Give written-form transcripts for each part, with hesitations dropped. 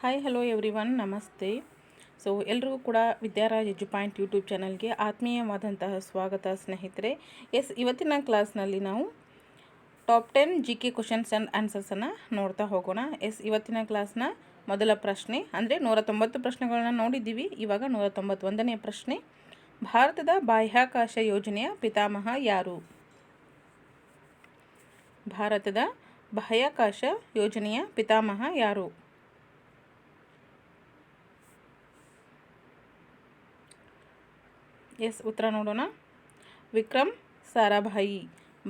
Hi hello everyone ನಮಸ್ತೆ. ಎಲ್ರಿಗೂ ಕೂಡ ವಿದ್ಯಾರಾಜ್ ಎಜು ಪಾಯಿಂಟ್ ಯೂಟ್ಯೂಬ್ ಚಾನಲ್ಗೆ ಆತ್ಮೀಯವಾದಂತಹ ಸ್ವಾಗತ ಸ್ನೇಹಿತರೆ. ಇವತ್ತಿನ ಕ್ಲಾಸ್ನಲ್ಲಿ ನಾವು ಟಾಪ್ 10 GK ಕ್ವಶನ್ಸ್ ಆ್ಯಂಡ್ ಆನ್ಸರ್ಸನ್ನು ನೋಡ್ತಾ ಹೋಗೋಣ. ಇವತ್ತಿನ ಕ್ಲಾಸ್ನ ಮೊದಲ ಪ್ರಶ್ನೆ ಅಂದರೆ 190 ಪ್ರಶ್ನೆಗಳನ್ನ ನೋಡಿದ್ದೀವಿ. ಇವಾಗ 191ನೇ ಪ್ರಶ್ನೆ. ಭಾರತದ ಬಾಹ್ಯಾಕಾಶ ಯೋಜನೆಯ ಪಿತಾಮಹ ಯಾರು? ಭಾರತದ ಬಾಹ್ಯಾಕಾಶ ಯೋಜನೆಯ ಪಿತಾಮಹ ಯಾರು? ಉತ್ತರ ನೋಡೋಣ. ವಿಕ್ರಮ್ ಸಾರಾಭಾಯಿ.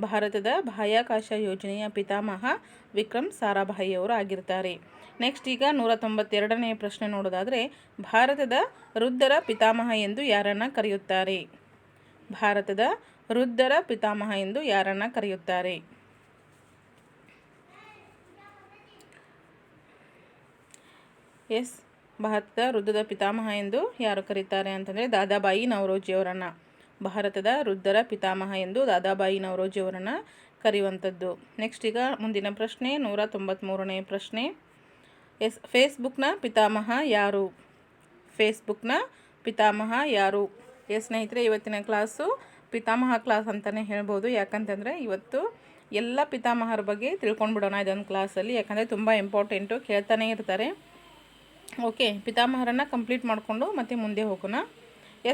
ಭಾರತದ ಬಾಹ್ಯಾಕಾಶ ಯೋಜನೆಯ ಪಿತಾಮಹ ವಿಕ್ರಮ್ ಸಾರಾಭಾಯಿ ಅವರು ಆಗಿರ್ತಾರೆ. ನೆಕ್ಸ್ಟ್ ಈಗ 192ನೇ ಪ್ರಶ್ನೆ ನೋಡೋದಾದರೆ, ಭಾರತದ ವೃದ್ಧರ ಪಿತಾಮಹ ಎಂದು ಯಾರನ್ನ ಕರೆಯುತ್ತಾರೆ? ಭಾರತದ ವೃದ್ಧರ ಪಿತಾಮಹ ಎಂದು ಯಾರನ್ನ ಕರೆಯುತ್ತಾರೆ? ಭಾರತದ ವೃದ್ಧರ ಪಿತಾಮಹ ಎಂದು ಯಾರು ಕರೀತಾರೆ ಅಂತಂದರೆ ದಾದಾಬಾಯಿ ನವರೋಜಿ ಅವರನ್ನು. ಭಾರತದ ವೃದ್ಧರ ಪಿತಾಮಹ ಎಂದು ದಾದಾಬಾಯಿ ನವರೋಜಿ ಅವರನ್ನು ಕರೆಯುವಂಥದ್ದು. ನೆಕ್ಸ್ಟ್ ಈಗ ಮುಂದಿನ ಪ್ರಶ್ನೆ 193ನೇ ಪ್ರಶ್ನೆ. ಫೇಸ್ಬುಕ್ನ ಪಿತಾಮಹ ಯಾರು? ಫೇಸ್ಬುಕ್ನ ಪಿತಾಮಹ ಯಾರು? ಸ್ನೇಹಿತರೆ, ಇವತ್ತಿನ ಕ್ಲಾಸು ಪಿತಾಮಹ ಕ್ಲಾಸ್ ಅಂತಲೇ ಹೇಳ್ಬೋದು. ಯಾಕಂತಂದರೆ ಇವತ್ತು ಎಲ್ಲ ಪಿತಾಮಹರ ಬಗ್ಗೆ ತಿಳ್ಕೊಂಡ್ಬಿಡೋಣ ಇದೊಂದು ಕ್ಲಾಸಲ್ಲಿ. ಯಾಕಂದರೆ ತುಂಬ ಇಂಪಾರ್ಟೆಂಟು, ಕೇಳ್ತಾನೆ ಇರ್ತಾರೆ. ಓಕೆ, ಪಿತಾಮಹರನ್ನು ಕಂಪ್ಲೀಟ್ ಮಾಡಿಕೊಂಡು ಮತ್ತೆ ಮುಂದೆ ಹೋಗೋಣ.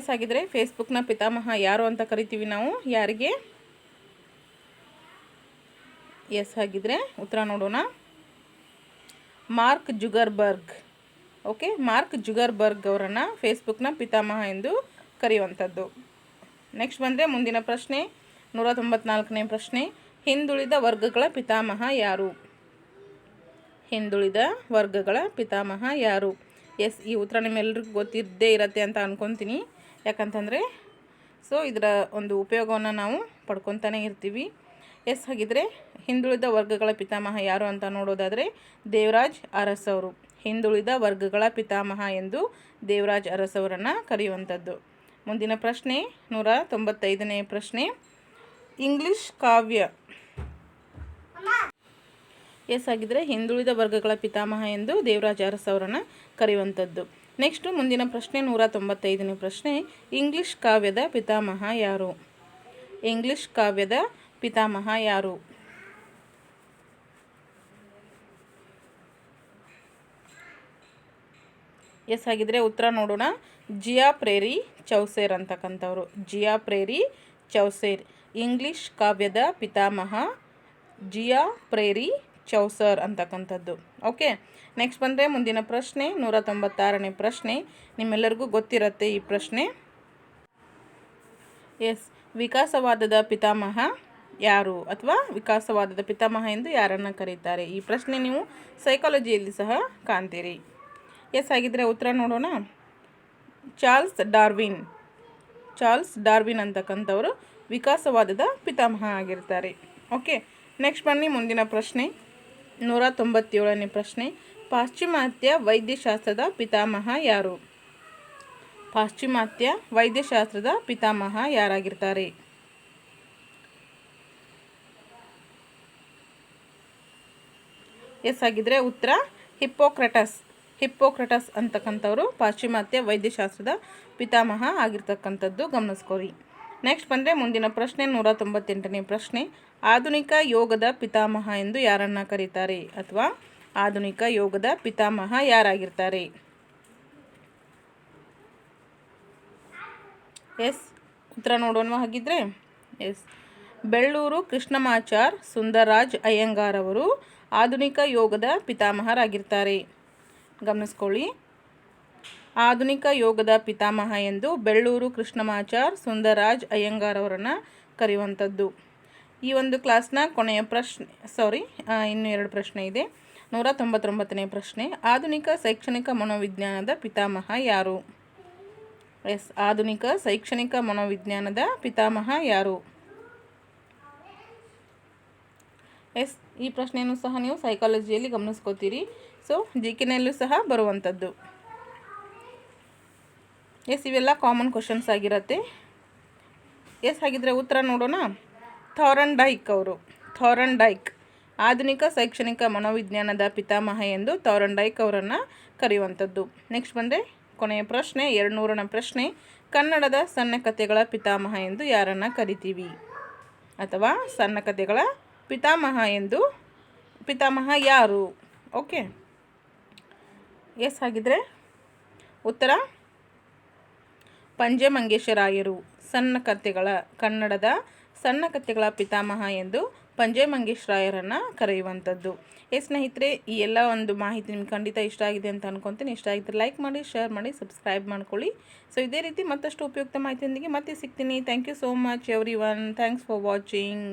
ಹಾಗಿದ್ರೆ ಫೇಸ್ಬುಕ್ನ ಪಿತಾಮಹ ಯಾರು ಅಂತ ಕರಿತೀವಿ ನಾವು? ಯಾರಿಗೆ? ಹಾಗಿದ್ರೆ ಉತ್ತರ ನೋಡೋಣ. Mark Zuckerberg. Okay, mark Zuckerberg ಅವರನ್ನು ಫೇಸ್ಬುಕ್ನ ಪಿತಾಮಹ ಎಂದು ಕರೆಯುವಂಥದ್ದು. ನೆಕ್ಸ್ಟ್ ಬಂದರೆ ಮುಂದಿನ ಪ್ರಶ್ನೆ 194ನೇ ಪ್ರಶ್ನೆ. ಹಿಂದುಳಿದ ವರ್ಗಗಳ ಪಿತಾಮಹ ಯಾರು? ಹಿಂದುಳಿದ ವರ್ಗಗಳ ಪಿತಾಮಹ ಯಾರು? ಈ ಉತ್ತರ ನಿಮ್ಮೆಲ್ಲರಿಗೂ ಗೊತ್ತಿದ್ದೇ ಇರತ್ತೆ ಅಂತ ಅನ್ಕೊತೀನಿ. ಯಾಕಂತಂದರೆ ಇದರ ಒಂದು ಉಪಯೋಗವನ್ನು ನಾವು ಪಡ್ಕೊತಾನೆ ಇರ್ತೀವಿ. ಹಾಗಿದ್ರೆ ಹಿಂದುಳಿದ ವರ್ಗಗಳ ಪಿತಾಮಹ ಯಾರು ಅಂತ ನೋಡೋದಾದರೆ ದೇವರಾಜ್ ಅರಸ್ ಅವರು. ಹಿಂದುಳಿದ ವರ್ಗಗಳ ಪಿತಾಮಹ ಎಂದು ದೇವರಾಜ್ ಅರಸ್ ಅವರನ್ನು ಕರೆಯುವಂಥದ್ದು. ಮುಂದಿನ ಪ್ರಶ್ನೆ 195ನೇ ಪ್ರಶ್ನೆ. ಇಂಗ್ಲಿಷ್ ಕಾವ್ಯ. ಹಾಗಿದ್ರೆ ಹಿಂದುಳಿದ ವರ್ಗಗಳ ಪಿತಾಮಹ ಎಂದು ದೇವರಾಜ್ ಅರಸ್ ಅವರನ್ನು ಕರೆಯುವಂಥದ್ದು. ನೆಕ್ಸ್ಟು ಮುಂದಿನ ಪ್ರಶ್ನೆ 195ನೇ ಪ್ರಶ್ನೆ. ಇಂಗ್ಲಿಷ್ ಕಾವ್ಯದ ಪಿತಾಮಹ ಯಾರು? ಇಂಗ್ಲಿಷ್ ಕಾವ್ಯದ ಪಿತಾಮಹ ಯಾರು? ಹಾಗಿದ್ರೆ ಉತ್ತರ ನೋಡೋಣ. ಜಿಯಾ ಪ್ರೇರಿ ಚೌಸೇರ್ ಅಂತಕ್ಕಂಥವ್ರು. ಜಿಯಾ ಪ್ರೇರಿ ಚೌಸೇರ್. ಇಂಗ್ಲಿಷ್ ಕಾವ್ಯದ ಪಿತಾಮಹ ಜಿಯಾ ಪ್ರೇರಿ ಚೌಸರ್ ಅಂತಕ್ಕಂಥದ್ದು. ಓಕೆ, ನೆಕ್ಸ್ಟ್ ಬಂದರೆ ಮುಂದಿನ ಪ್ರಶ್ನೆ 196ನೇ ಪ್ರಶ್ನೆ. ನಿಮ್ಮೆಲ್ಲರಿಗೂ ಗೊತ್ತಿರತ್ತೆ ಈ ಪ್ರಶ್ನೆ. ವಿಕಾಸವಾದದ ಪಿತಾಮಹ ಯಾರು? ಅಥವಾ ವಿಕಾಸವಾದದ ಪಿತಾಮಹ ಎಂದು ಯಾರನ್ನು ಕರೀತಾರೆ? ಈ ಪ್ರಶ್ನೆ ನೀವು ಸೈಕಾಲಜಿಯಲ್ಲಿ ಸಹ ಕಾಣ್ತೀರಿ. ಹಾಗಿದ್ರೆ ಉತ್ತರ ನೋಡೋಣ. Charles Darwin. ಚಾರ್ಲ್ಸ್ ಡಾರ್ವಿನ್ ಅಂತಕ್ಕಂಥವರು ವಿಕಾಸವಾದದ ಪಿತಾಮಹ ಆಗಿರ್ತಾರೆ. ಓಕೆ, ನೆಕ್ಸ್ಟ್ ಬನ್ನಿ ಮುಂದಿನ ಪ್ರಶ್ನೆ 197ನೇ ಪ್ರಶ್ನೆ. ಪಾಶ್ಚಿಮಾತ್ಯ ವೈದ್ಯಶಾಸ್ತ್ರದ ಪಿತಾಮಹ ಯಾರು? ಪಾಶ್ಚಿಮಾತ್ಯ ವೈದ್ಯಶಾಸ್ತ್ರದ ಪಿತಾಮಹ ಯಾರಾಗಿರ್ತಾರೆ? ಹಾಗಿದ್ರೆ ಉತ್ತರ ಹಿಪ್ಪೋಕ್ರಟಸ್. ಹಿಪ್ಪೋಕ್ರಟಸ್ ಅಂತಕ್ಕಂಥವರು ಪಾಶ್ಚಿಮಾತ್ಯ ವೈದ್ಯಶಾಸ್ತ್ರದ ಪಿತಾಮಹ ಆಗಿರ್ತಕ್ಕಂಥದ್ದು. ಗಮನಿಸ್ಕೋರಿ. ನೆಕ್ಸ್ಟ್ ಬಂದರೆ ಮುಂದಿನ ಪ್ರಶ್ನೆ 198ನೇ ಪ್ರಶ್ನೆ. ಆಧುನಿಕ ಯೋಗದ ಪಿತಾಮಹ ಎಂದು ಯಾರನ್ನ ಕರೀತಾರೆ? ಅಥವಾ ಆಧುನಿಕ ಯೋಗದ ಪಿತಾಮಹ ಯಾರಾಗಿರ್ತಾರೆ? ಉತ್ತರ ನೋಡೋಣ. ಹಾಗಿದ್ರೆ ಬೆಳ್ಳೂರು ಕೃಷ್ಣಮಾಚಾರ್ ಸುಂದರರಾಜ್ ಅಯ್ಯಂಗಾರ್ ಅವರು ಆಧುನಿಕ ಯೋಗದ ಪಿತಾಮಹರಾಗಿರ್ತಾರೆ. ಗಮನಿಸ್ಕೊಳ್ಳಿ. ಆಧುನಿಕ ಯೋಗದ ಪಿತಾಮಹ ಎಂದು ಬೆಳ್ಳೂರು ಕೃಷ್ಣಮಾಚಾರ್ ಸುಂದರರಾಜ್ ಅಯ್ಯಂಗಾರ್ ಅವರನ್ನು ಕರೆಯುವಂಥದ್ದು. ಈ ಒಂದು ಕ್ಲಾಸ್ನ ಕೊನೆಯ ಪ್ರಶ್ನೆ, ಇನ್ನೂ 2 ಪ್ರಶ್ನೆ ಇದೆ. 199ನೇ ಪ್ರಶ್ನೆ. ಆಧುನಿಕ ಶೈಕ್ಷಣಿಕ ಮನೋವಿಜ್ಞಾನದ ಪಿತಾಮಹ ಯಾರು? ಆಧುನಿಕ ಶೈಕ್ಷಣಿಕ ಮನೋವಿಜ್ಞಾನದ ಪಿತಾಮಹ ಯಾರು? ಈ ಪ್ರಶ್ನೆಯನ್ನು ಸಹ ನೀವು ಸೈಕಾಲಜಿಯಲ್ಲಿ ಗಮನಿಸ್ಕೋತೀರಿ. ಜಿಕೆನಲ್ಲೂ ಸಹ ಬರುವಂಥದ್ದು. ಇವೆಲ್ಲ ಕಾಮನ್ ಕ್ವಶನ್ಸ್ ಆಗಿರುತ್ತೆ. ಹಾಗಿದ್ರೆ ಉತ್ತರ ನೋಡೋಣ. ಥಾರನ್ ಡೈಕ್ ಅವರು. ಥಾರನ್ ಡೈಕ್ ಆಧುನಿಕ ಶೈಕ್ಷಣಿಕ ಮನೋವಿಜ್ಞಾನದ ಪಿತಾಮಹ ಎಂದು ಥಾರ್ನ್ಡೈಕ್ ಅವರನ್ನು ಕರೆಯುವಂಥದ್ದು. ನೆಕ್ಸ್ಟ್ ಬಂದರೆ ಕೊನೆಯ ಪ್ರಶ್ನೆ 200ನೇ ಪ್ರಶ್ನೆ, ಕನ್ನಡದ ಸಣ್ಣ ಕಥೆಗಳ ಪಿತಾಮಹ ಎಂದು ಯಾರನ್ನು ಕರಿತೀವಿ, ಅಥವಾ ಸಣ್ಣ ಕಥೆಗಳ ಪಿತಾಮಹ ಯಾರು? ಓಕೆ, ಎಸ್ ಹಾಗಿದ್ರೆ ಉತ್ತರ ಪಂಜೆ ಮಂಗೇಶರಾಯರು. ಕನ್ನಡದ ಸಣ್ಣ ಕಥೆಗಳ ಪಿತಾಮಹ ಎಂದು ಪಂಜೆ ಮಂಗೇಶರಾಯರನ್ನು ಕರೆಯುವಂಥದ್ದು. ಸ್ನೇಹಿತರೆ, ಈ ಎಲ್ಲ ಒಂದು ಮಾಹಿತಿ ನಿಮ್ಗೆ ಖಂಡಿತ ಇಷ್ಟ ಆಗಿದೆ ಅಂತ ಅನ್ಕೊತೀನಿ. ಇಷ್ಟ ಆಗಿದ್ರೆ ಲೈಕ್ ಮಾಡಿ, ಶೇರ್ ಮಾಡಿ, ಸಬ್ಸ್ಕ್ರೈಬ್ ಮಾಡ್ಕೊಳ್ಳಿ. ಸೊ ಇದೇ ರೀತಿ ಮತ್ತಷ್ಟು ಉಪಯುಕ್ತ ಮಾಹಿತಿಯೊಂದಿಗೆ ಮತ್ತೆ ಸಿಗ್ತೀನಿ. Thank you so much everyone. Thanks for watching.